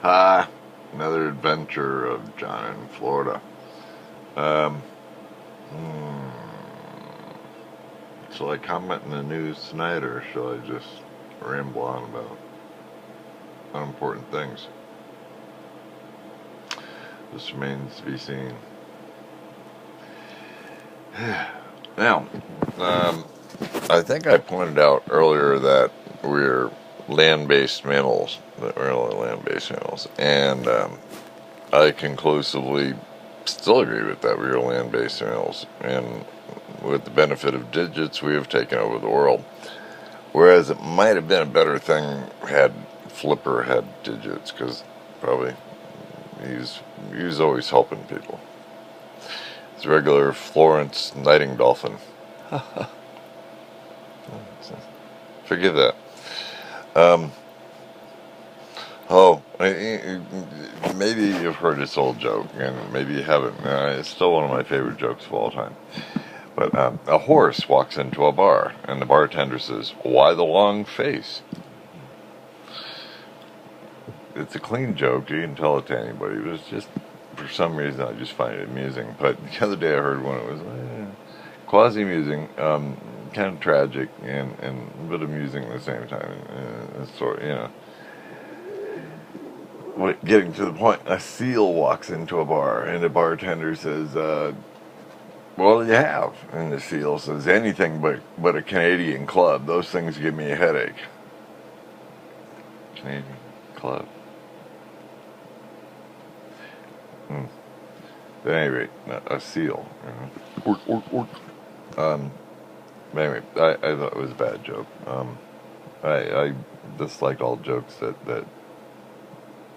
Hi, another adventure of John in Florida. Um, hmm, shall I comment in the news tonight, or shall I just ramble on about unimportant things? This remains to be seen. Now, um, I think I pointed out earlier that we're land-based mammals, that we're only land-based mammals, and I conclusively still agree with that. We are land-based mammals, and with the benefit of digits, we have taken over the world. Whereas it might have been a better thing had Flipper had digits, because probably he's always helping people. It's a regular Florence Nightingale. Forgive that. Um, maybe you've heard this old joke, and maybe you haven't. It's still one of my favorite jokes of all time. But a horse walks into a bar, and the bartender says, "Why the long face?" It's a clean joke. You can tell it to anybody, but it's just, for some reason, I just find it amusing. But the other day I heard one. It was quasi-amusing, kind of tragic, and a bit amusing at the same time. And sort getting to the point, a seal walks into a bar, and the bartender says, "What do you have?" And the seal says, "Anything but a Canadian club. Those things give me a headache." Canadian club. Hmm. At any rate, a seal. Ork, ork, ork. Um, anyway, I thought it was a bad joke. I dislike all jokes that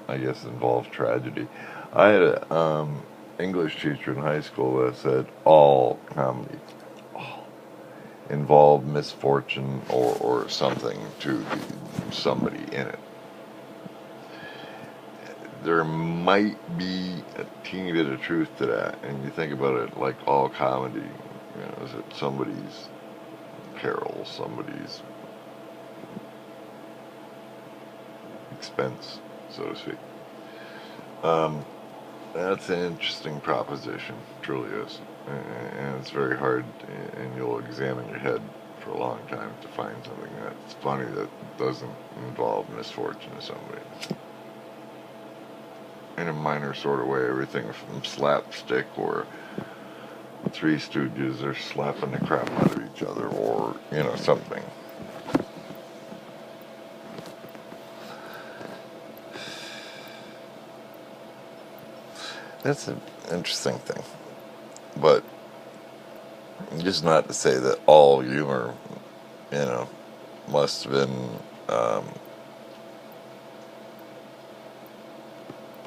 I guess involve tragedy. I had a English teacher in high school that said all comedy involve misfortune or something to somebody in it. There might be a teeny bit of truth to that, and you think about it like all comedy, is it somebody's peril, somebody's expense, so to speak. Um, that's an interesting proposition, truly is, and it's very hard, and you'll examine your head for a long time to find something that's funny that doesn't involve misfortune to somebody. In a minor sort of way, everything from slapstick or Three Stooges are slapping the crap out of each other, or something. That's an interesting thing, but just not to say that all humor, must have been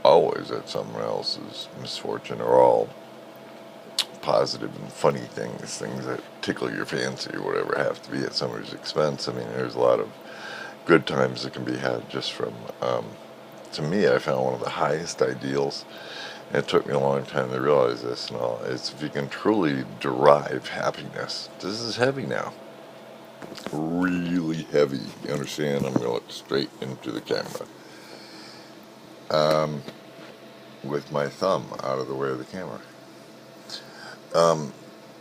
always at someone else's misfortune, or all positive and funny things that tickle your fancy or whatever, have to be at somebody's expense. I mean, there's a lot of good times that can be had just from, to me, I found one of the highest ideals, and it took me a long time to realize this and all, is if you can truly derive happiness. This is heavy now. Really heavy. You understand? I'm going to look straight into the camera. With my thumb out of the way of the camera.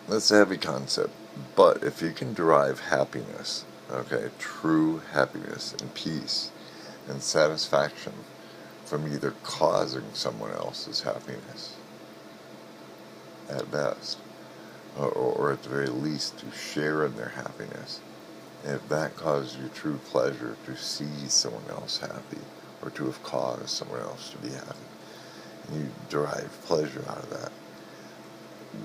That's a heavy concept. But if you can derive happiness, okay, true happiness and peace and satisfaction from either causing someone else's happiness, at best, or at the very least to share in their happiness, if that causes you true pleasure to see someone else happy, or to have caused someone else to be happy, and you derive pleasure out of that,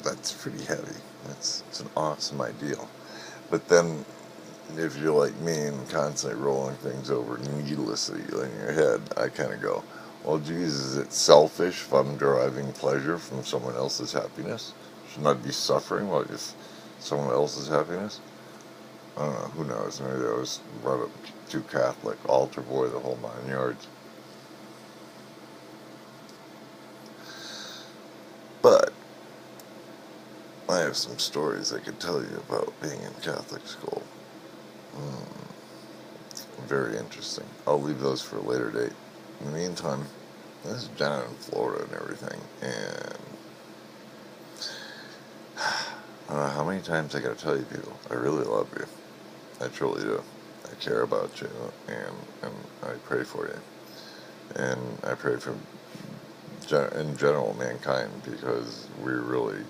that's pretty heavy. It's an awesome ideal. But then, if you're like me and constantly rolling things over needlessly in your head, I kind of go, well, geez, is it selfish if I'm deriving pleasure from someone else's happiness? Shouldn't I be suffering while just someone else's happiness? I don't know, who knows? Maybe I was brought up too Catholic, altar boy, the whole 9 yards. But I have some stories I could tell you about being in Catholic school. Very interesting. I'll leave those for a later date. In the meantime, meantime, this is John in Florida and everything, and I don't know how many times I gotta tell you people, I really love you. I truly do. I care about you, and I pray for you. And I pray for, in general, mankind, because we really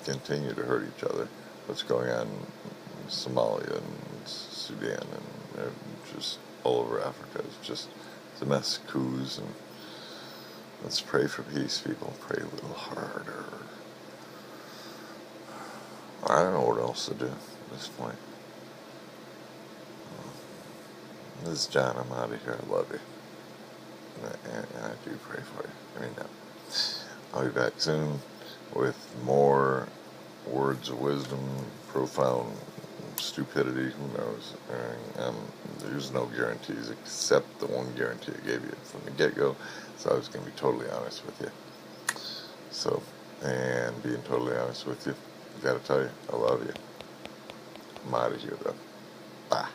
continue to hurt each other. What's going on in Somalia and Sudan and just all over Africa is just it's a mess, coups, and let's pray for peace, people. Pray a little harder. I don't know what else to do at this point. This is John. I'm out of here. I love you. And I do pray for you. I mean, I'll be back soon with more words of wisdom, profound stupidity, who knows. There's no guarantees except the one guarantee I gave you from the get-go, so I was going to be totally honest with you. So, and being totally honest with you, I got to tell you, I love you. I'm out of here, though. Bye.